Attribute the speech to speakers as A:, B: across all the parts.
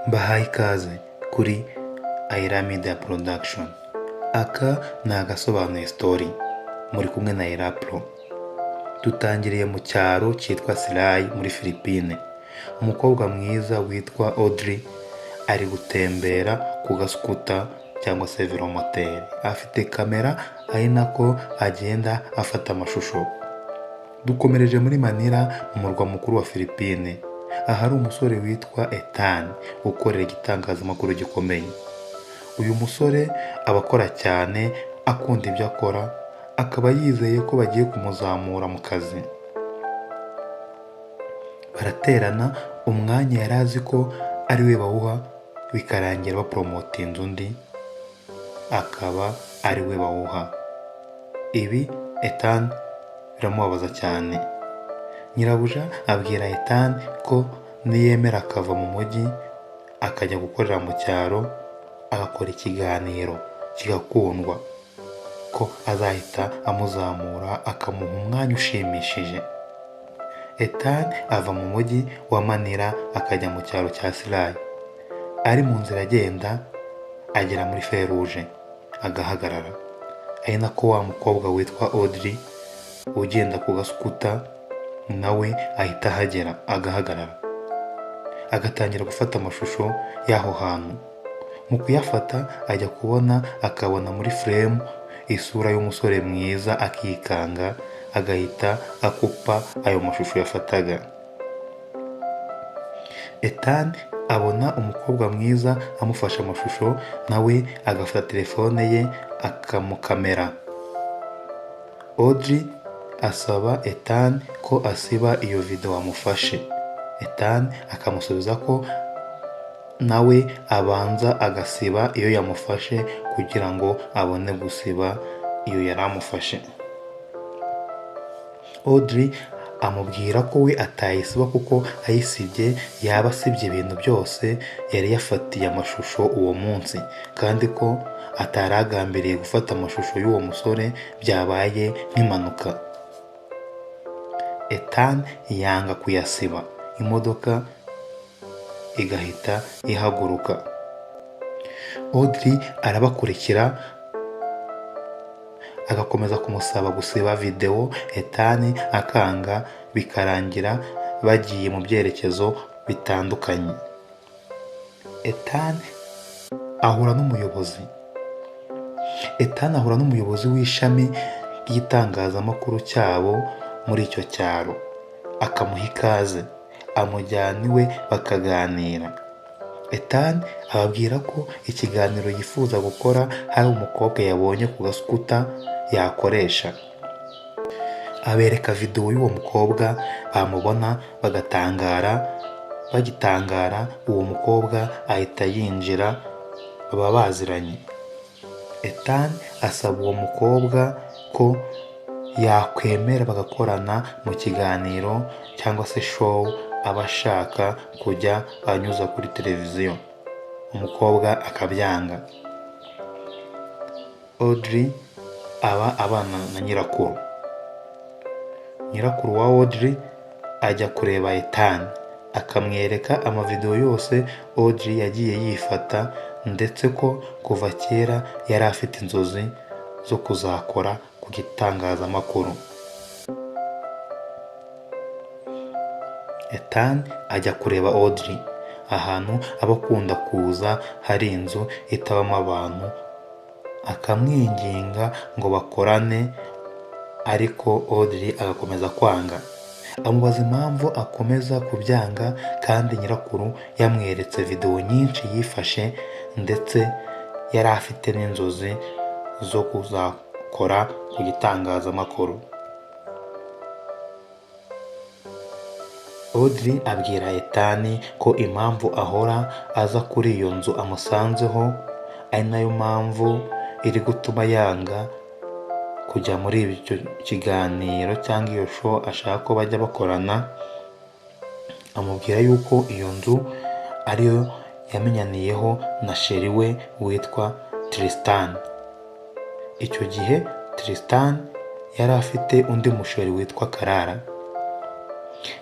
A: Mbahaye ikaze kuri Ayra Media Production. Aka ni agasobanuye story muri kumwe na Ayra Pro. Dutangiriye mu cyaro cyitwa Silai muri Philippines. Umukobwa mwiza witwa Audrey ari gutembera ku gaskuta cyangwa se velomoteri. Afite kamera ari nako agenda afata amashusho. Dukomereje muri Manila mu murwa mukuru wa Philippines. Ahari umusore witwa Ethan ukorera igitangazamakuru gikomeye. Uyu musore aba akora cyane, akunda ibyo akora, akaba yizeye ko bagiye kumuzamura mu kazi. Baraterana umwanya yari azi ko ari we bawuha, bikarangira bapromotinze undi akaba ari we bawuha. Ibi Ethan biramubabaza cyane. Nyirabuja abwira Ethan ko niyemera akava mu mujyi akajya gukorera mu cyaro, agakora ikiganiro kigakundwa, ko azahita amuzamura akamuha umwanya ushimishije. Ethan ava mu mujyi wa Manila akajya mu cyaro cya Silai. Ari mu nzira agenda agera muri feruje agahagarara. Ari nako wa mukobwa witwa Audrey ugenda ku gaskuta nawe ahita ahagera agahagarara, agatangira gufata amashusho y'aho hantu. Mu kuyafata ajya kubona akabona muri frame isura y'umusore mwiza, akikanga agahita akupa ayo mashusho yafataga. Ethan abona umukobwa mwiza amufasha amashusho, nawe agafata telefone ye akamukamera. Audrey asaba Ethan ko asiba iyo video amufashe. Ethan akamusubiza ko nawe abanza agasiba iyo yamufashe kugira ngo abone gusiba iyo yari amufashe. Audrey amubwira ko we atayisiba kuko ayisibye yaba asibye ibintu byose yari yafatiye amashusho uwo munsi, kandi ko ataragambiriye gufata amashusho y'uwo musore, byabaye nk'impanuka. Ethan yanga kuyasiba, imodoka igahita ihaguruka. Audrey arabakurikira agakomeza kumusaba gusiba video. Ethan akanga, bikarangira bagiye mu byerekezo bitandukanye. Ethan ahura n'umuyobozi w'ishami ry'itangazamakuru cyabo muri icyo cyaro, akamuha ikaze, amujyana iwe bakaganira. Ethan ababwira ko ikiganiro yifuza gukora hari umukobwa yabonye ku gaskuta yakoresha. Abereka video y'uwo mukobwa, bamubona bagatangara. Bagitangara uwo mukobwa ahita yinjira, baba baziranye. Ethan asaba uwo mukobwa ko yakwemera bagakorana mu kiganiro cyangwa se show aba ashaka kujya anyuza kuri televiziyo. Umukobwa akabyanga. Audrey aba abana na nyirakuru. Nyirakuru wa Audrey ajya kureba Ethan, akamwereka amavideo yose Audrey yagiye yifata, ndetse ko kuva kera yari afite inzozi zo kuzakora ku gitangazamakuru. Ethan ajya kureba Audrey ahantu aba akunda kuza hari inzu itabamo abantu, akamwinginga ngo bakorane, ariko Audrey agakomeza kwanga. Amubaza impamvu akomeza kubyanga kandi nyirakuru yamweretse video nyinshi yifashe, ndetse yari afite n'inzozi zo kuzakora ku gitangazamakuru. Audrey abwira Ethan ko impamvu ahora aza kuri iyo nzu amusanzeho ari nayo mpamvu iri gutuma yanga kujya muri icyo kiganiro cyangwa iyo show ashaka ko bajya bakorana. Amubwira yuko iyo nzu ariyo yamenyaniyeho na sheri we witwa Tristan. Icyo gihe Tristan yari afite undi musheri witwa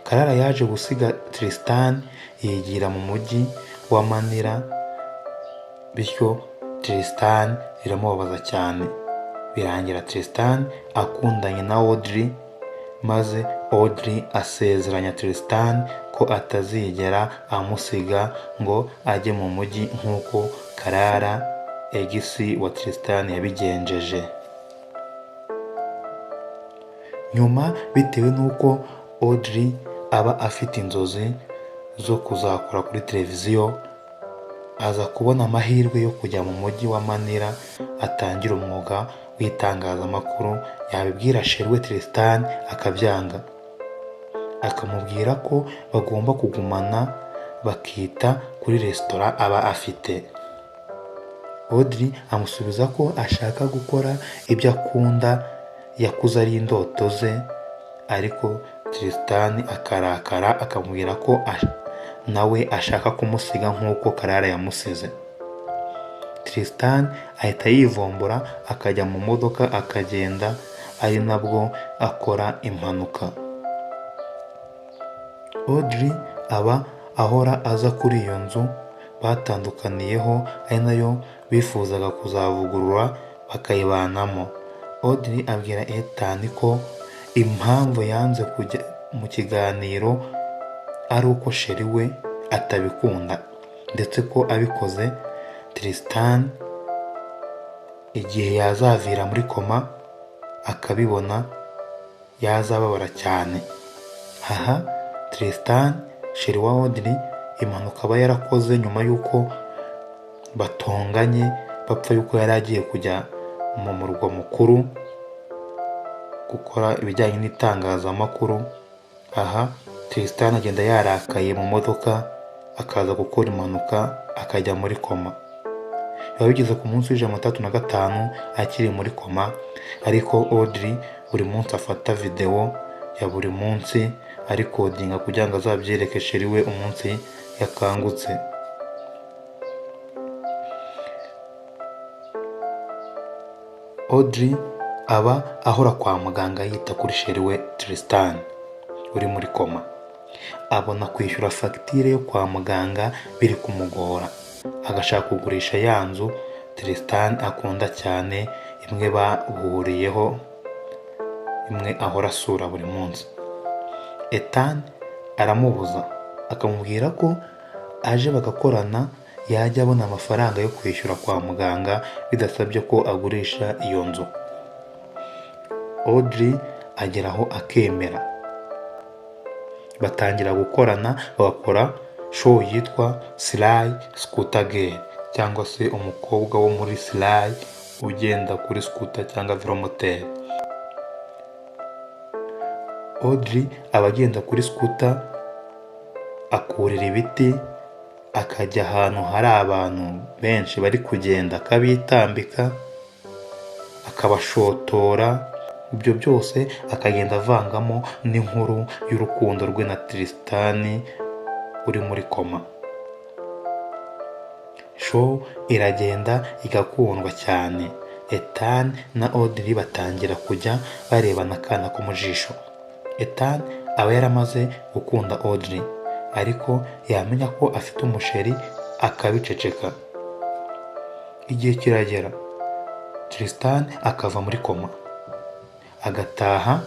A: Karara yaje gusiga Tristan yigira mu mujyi wa Manila, bityo Tristan biramubabaza cyane. Birangira Tristan akundanye na Audrey, maze Audrey asezeranya Tristan ko atazigera amusiga ngo ajye mu mujyi nk'uko Clara egisi wa Tristan yabigenjeje. Nyuma bitewe n'uko Audrey aba afite inzozi zo kuzakora kuri televiziyo, aza kubona amahirwe yo kujya mu mujyi wa Manila atangira umwuga w'itangazamakuru. Yabibwira sheri we Tristan akabyanga, akamubwira ko bagomba kugumana bakita kuri resitora aba afite. Audrey amusubiza ko ashaka gukora ibyo akunda, yakuze ari indoto ze, ariko Tristan akarakara akamubwira ko nawe ashaka kumusiga nk'uko Clara yamusize. Tristan ahita yivumbura akajya mu modoka akagenda, ari nabwo akora impanuka. Audrey aba ahora aza kuri iyo nzu batandukaniyeho, ari nayo bifuzaga kuzavugurura bakayibanamo. Audrey abwira Ethan ko impamvu yanze kujya mu kiganiro ari uko sheri we atabikunda, ndetse ko abikoze Tristan igihe yazavira muri koma akabibona yazababara cyane. Aha Tristan sheri wa Audrey impanuka aba yarakoze nyuma y'uko batonganye bapfa y'uko yari agiye kujya mu murwa mukuru gukora ibijyanye n'itangazamakuru. Aha Tristan agenda yarakaye mu modoka akaza gukora impanuka akajya muri koma. Biba bigeze ku munsi w'35 akiri muri koma, ariko Audrey buri munsi afata video ya buri munsi arikodinga kugira ngo azabyereke sheri we umunsi yakangutse. Audrey aba ahora kwa muganga yita kuri sheri we Tristan uri muri koma. Abona kwishyura fagitire yo kwa muganga biri kumugora, agashaka kugurisha ya nzu Tristan akunda cyane, imwe bahuriyeho, imwe ahora asura buri munsi. Ethan aramubuza akamubwira ko aje bagakorana yajya abona amafaranga yo kwishyura kwa muganga bidasabye ko agurisha iyo nzu. Audrey ageraho akemera, batangira gukorana bagakora show yitwa Sly Scooter Girl, cyangwa se umukobwa wo muri Sly ugenda kuri scooter cyangwa velomoteri. Audrey aba agenda kuri scooter akurira ibiti akajya ahantu hari abantu benshi bari kugenda akabitambika akabashotora. Ibyo byose akagenda avangamo n'inkuru y'urukundo rwe na Tristan uri muri koma. Show iragenda igakundwa cyane. Ethan na Audrey batangira kujya barebana akana ko mu jisho. Ethan aba yaramaze gukunda Audrey, ariko yamenya ko afite umusheri akabiceceka. Igihe kiragera Tristan akava muri koma agataha,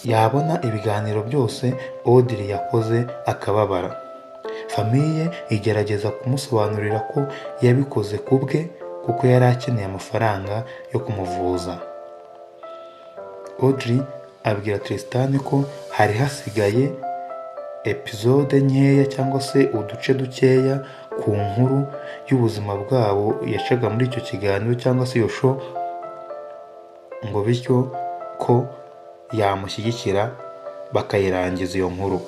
A: yabona ibiganiro byose Audrey yakoze akababara. Famiye igerageza kumusobanurira ko yabikoze kubwe kuko yari akeneye amafaranga yo kumuvuza. Audrey abwira Tristan ko hari hasigaye episode nkeya cyangwa se uduce dukeya ku nkuru y'ubuzima bwabo yacaga muri icyo kiganiro cyangwa se iyo show, ngo bityo ko yamushyigikira bakayirangiza iyo nkuru.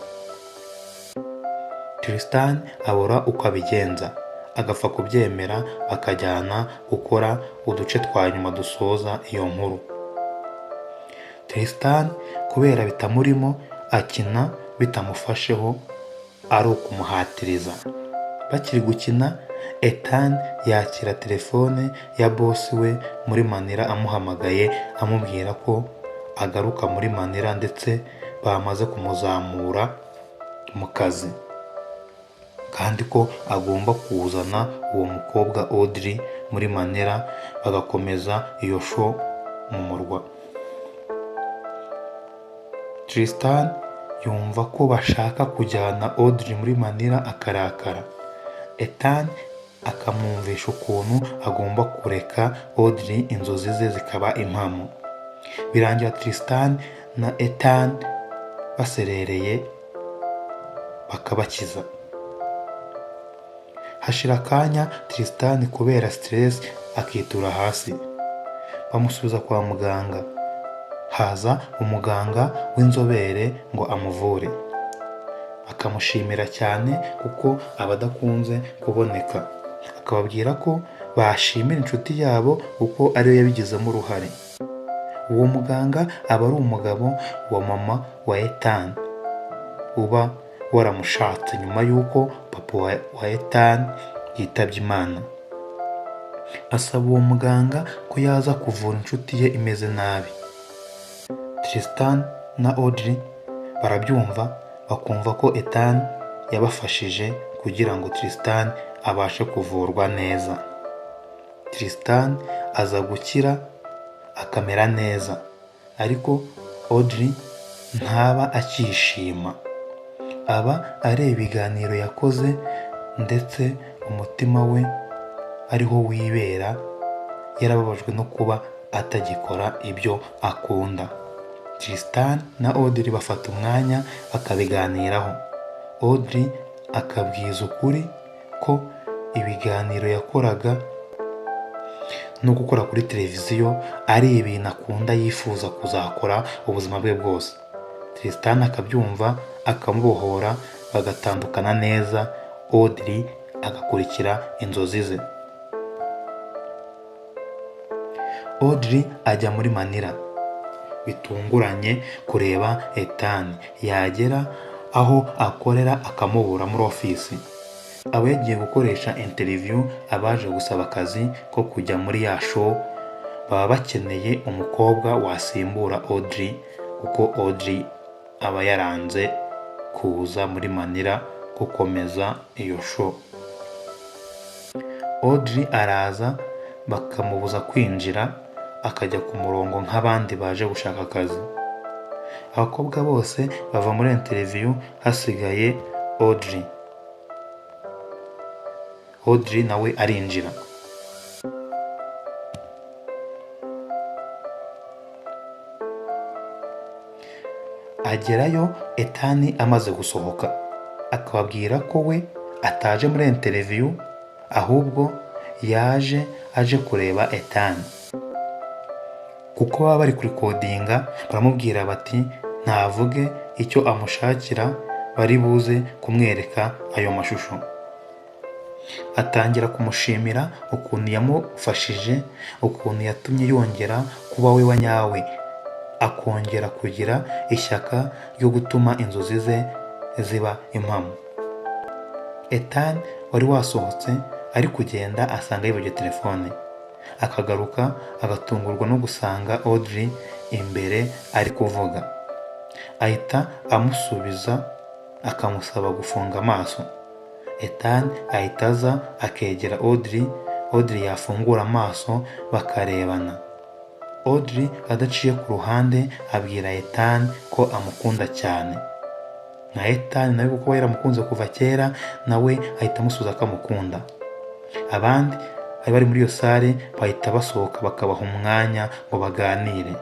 A: Tristan abura uko abigenza, agapfa kubyemera bakajyana gukora uduce twa nyuma dusoza iyo nkuru. Tristan kubera bitamurimo akina bitamufasheho ari ukumuhatiriza. Bakiri gukina, Ethan yakira telefone ya boss we muri Manila amuhamagaye amubwira ko agaruka muri Manila ndetse bamaze kumuzamura mu kazi. kandi ko agomba kuzana uwo mukobwa Audrey muri Manila bagakomeza iyo show mu murwa. Tristan yumva ko bashaka kujyana Audrey muri Manila akarakara. Ethan akamwumvisha ukuntu agomba kureka Audrey inzozi ze zikaba impamo. Birangira Tristan na Ethan baserereye bakabakiza. Hashira akanya Tristan kubera stress akitura hasi. Bamusubiza kwa muganga. Haza umuganga w'inzobere ngo amuvure. Akamushimira cyane kuko abadakunze kuboneka. Akababwira ko bashimira inshuti yabo kuko ariyo yabigizemo uruhare. Uwo muganga aba ari umugabo wa mama wa Ethan uba waramushatse nyuma y'uko papa wa Ethan yitabye Imana. Asaba uwo muganga ko yaza kuvura inshuti ye imeze nabi. Tristan na Audrey barabyumva bakumva ko Ethan yabafashije kugira ngo Tristan abashe kuvurwa neza. Tristan aza gukira akamera neza, ariko Audrey ntaba akishima. Aba areba ibiganiro yakoze ndetse umutima we ariho wibera, yarababajwe no kuba atagikora ibyo akunda. Tristan na Audrey bafata umwanya bakabiganiraho. Audrey akabwiza ukuri ko ibiganiro yakoraga no gukora kuri televiziyo ari ibintu akunda yifuza kuzakora ubuzima bwe bwose. Tristan akabyumva akamubohora bagatandukana neza. Audrey agakurikira inzozi ze. Audrey ajya muri Manila bitunguranye kureba Ethan. Yagera aho akorera akamubura muri ofisi. Aba yagiye gukoresha interview abaje gusaba akazi ko kujya muri ya show. Baba bakeneye umukobwa wasimbura Audrey kuko Audrey aba yaranze kuza muri Manila gukomeza iyo show. Audrey araza bakamubuza kwinjira akajya ku murongo nk'abandi baje gushaka akazi. Abakobwa bose bava muri interview hasigaye Audrey. Audrey nawe arinjira. Agerayo Ethan amaze gusohoka akababwira ko we ataje muri interview ahubwo aje kureba Ethan. Kuko baba bari kurikodinga baramubwira bati ntavuge icyo amushakira, bari buze kumwereka ayo mashusho. Atangira kumushimira ukuntu yamufashije, ukuntu yatumye yongera kuba we wa nyawe, akongera kugira ishyaka ryo gutuma inzozi ze ziba impamo. Ethan wari wasohotse ari kugenda asanga yibagije telefone. Akagaruka agatungurwa no gusanga Audrey imbere ari kuvuga. Ahita amusubiza akamusaba gufunga amaso. Ethan ahita aza akegera Audrey. Audrey yafungura amaso bakarebana. Audrey adaciye ku ruhande abwira Ethan ko amukunda cyane. Na Ethan nawe kuko yaramukunze kuva kera nawe ahita amusubiza ko amukunda. Abandi bari muri iyo sare bahita basohoka bakabaha umwanya ngo baganire.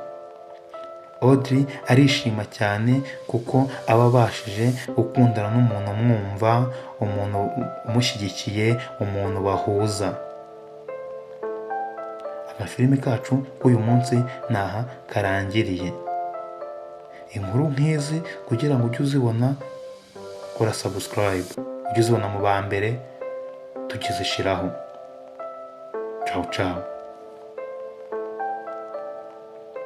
A: Audrey arishima cyane kuko aba abashije gukundana n'umuntu umwumva, umuntu umushyigikiye, umuntu bahuza. Agafilimi kacu k'uyu munsi naha karangiriye. Inkuru nk'izi kugira ngo ujye uzibona kora subscribe, ujye uzibona mu ba mbere tukizishiraho. Ciao ciao.